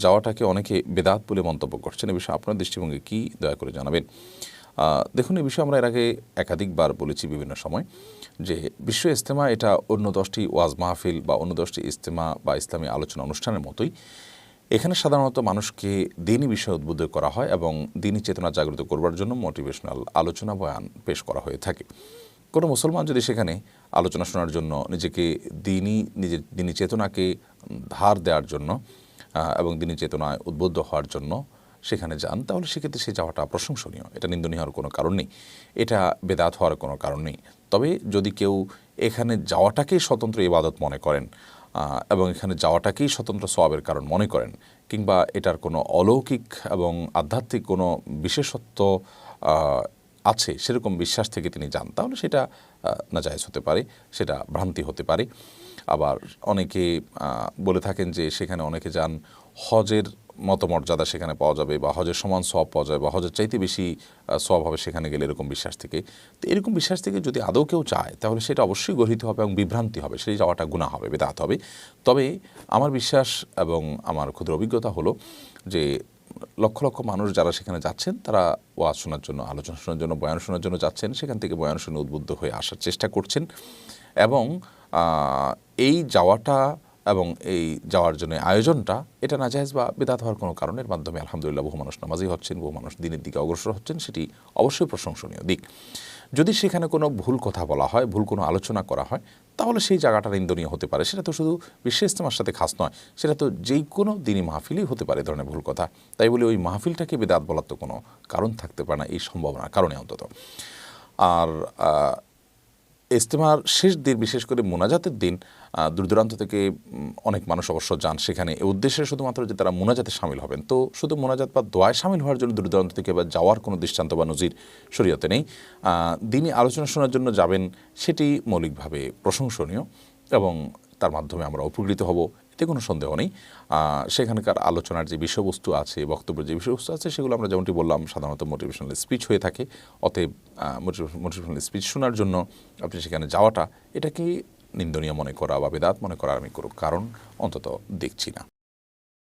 যাওয়াটাকে অনেকে বেদাত বলে মন্তব্য করছেন। এ বিষয়ে আপনার দৃষ্টিভঙ্গি কী, দয়া করে জানাবেন। দেখুন, এই বিষয়ে আমরা এর আগে একাধিকবার বলেছি বিভিন্ন সময় যে বিশ্ব ইজতেমা এটা অন্য 10টি ওয়াজ মাহফিল বা অন্য 10টি ইজতেমা বা ইসলামী আলোচনা অনুষ্ঠানের মতোই। এখানে সাধারণত মানুষকে দ্বীনি বিষয়ে উদ্বুদ্ধ করা হয় এবং দ্বীনি চেতনা জাগ্রত করবার জন্য মোটিভেশনাল আলোচনা বয়ান পেশ করা হয়ে থাকে। কোনো মুসলমান যদি সেখানে আলোচনা শোনার জন্য নিজের দ্বীনি চেতনাকে ধার দেওয়ার জন্য এবং দ্বীনি চেতনায় উদ্বুদ্ধ হওয়ার জন্য সেখানে যান, তাহলে সেক্ষেত্রে সে যাওয়াটা প্রশংসনীয়। এটা নিন্দনীয় হওয়ার কোনো কারণ নেই, এটা বেদাত হওয়ার কোনো কারণ নেই। তবে যদি কেউ এখানে যাওয়াটাকেই স্বতন্ত্র ইবাদত মনে করেন এবং এখানে যাওয়াটাকেই স্বতন্ত্র সওয়াবের কারণ মনে করেন, কিংবা এটার কোনো অলৌকিক এবং আধ্যাত্মিক কোনো বিশেষত্ব আছে সেরকম বিশ্বাস থেকে তিনি যান, তাহলে সেটা নাজায়েজ হতে পারে, সেটা ভ্রান্তি হতে পারে। আবার অনেকে বলে থাকেন যে সেখানে অনেকে যান হজের মতো মর্যাদা সেখানে পাওয়া যাবে বা হজের সমান সওয়াব পাওয়া যাবে বা হজের চাইতে বেশি সওয়াব হবে সেখানে গেলে, এরকম বিশ্বাস থেকে। তো এরকম বিশ্বাস থেকে যদি আদৌ কেউ চায়, তাহলে সেটা অবশ্যই গর্হিত হবে এবং বিভ্রান্তি হবে, সেই যাওয়াটা গুনাহ হবে, বেদাত হবে। তবে আমার বিশ্বাস এবং আমার ক্ষুদ্র অভিজ্ঞতা হলো যে লক্ষ লক্ষ মানুষ যারা সেখানে যাচ্ছেন, তারা ওয়াজ শোনার জন্য, আলোচনা শোনার জন্য, বয়ান শোনার জন্য যাচ্ছেন, সেখান থেকে বয়ান শুনে উদ্বুদ্ধ হয়ে আসার চেষ্টা করছেন। এবং এই যাওয়াটা এবং এই যাওয়ার জন্য আয়োজনটা এটা নাজায়েজ বা বিদআত হওয়ার কোনো কারণের মাধ্যমে আলহামদুলিল্লাহ বহু মানুষ নামাজি হচ্ছেন, বহু মানুষ দ্বীনের দিকে অগ্রসর হচ্ছেন, সেটি অবশ্যই প্রশংসনীয় দিক। যদি সেখানে কোনো ভুল কথা বলা হয়, ভুল কোনো আলোচনা করা হয়, তাহলে সেই জায়গাটা নিন্দনীয় হতে পারে। সেটা তো শুধু বিশ্ব ইজতেমার সাথে খাস নয়, সেটা তো যেই কোনো দ্বীনি মাহফিলই হতে পারে ধরনের ভুল কথা। তাই বলে ওই মাহফিলটাকে বিদআত বলার তো কোনো কারণ থাকতে পারে না, এই সম্ভাবনার কারণে অন্তত। আর ইজতেমার শেষ দিন, বিশেষ করে মোনাজাতের দিন, দূরদূরান্ত থেকে অনেক মানুষ অবশ্য যান সেখানে এ উদ্দেশ্যে শুধুমাত্র যে তারা মোনাজাতে শামিল হবেন। তো শুধু মোনাজাত বা দোয়ায় শামিল হওয়ার জন্য দূরদূরান্ত থেকে বা যাওয়ার কোনো দৃষ্টান্ত বা নজির শরীয়তে নেই। দ্বীনি আলোচনা শোনার জন্য যাবেন, সেটি মৌলিকভাবে প্রশংসনীয় এবং তার মাধ্যমে আমরা উপকৃত হব, এতে কোনো সন্দেহ নেই। সেখানকার আলোচনার যে বিষয়বস্তু আছে, বক্তব্যের যে বিষয়বস্তু আছে, সেগুলো আমরা যেমনটি বললাম সাধারণত মোটিভেশনাল স্পিচ হয়ে থাকে। অতএব মোটিভেশনাল স্পিচ শোনার জন্য আপনি সেখানে যাওয়াটা, এটাকে নিন্দনীয় মনে করা বা বেদাত মনে করার আমি কোনো কারণ অন্তত দেখছি না।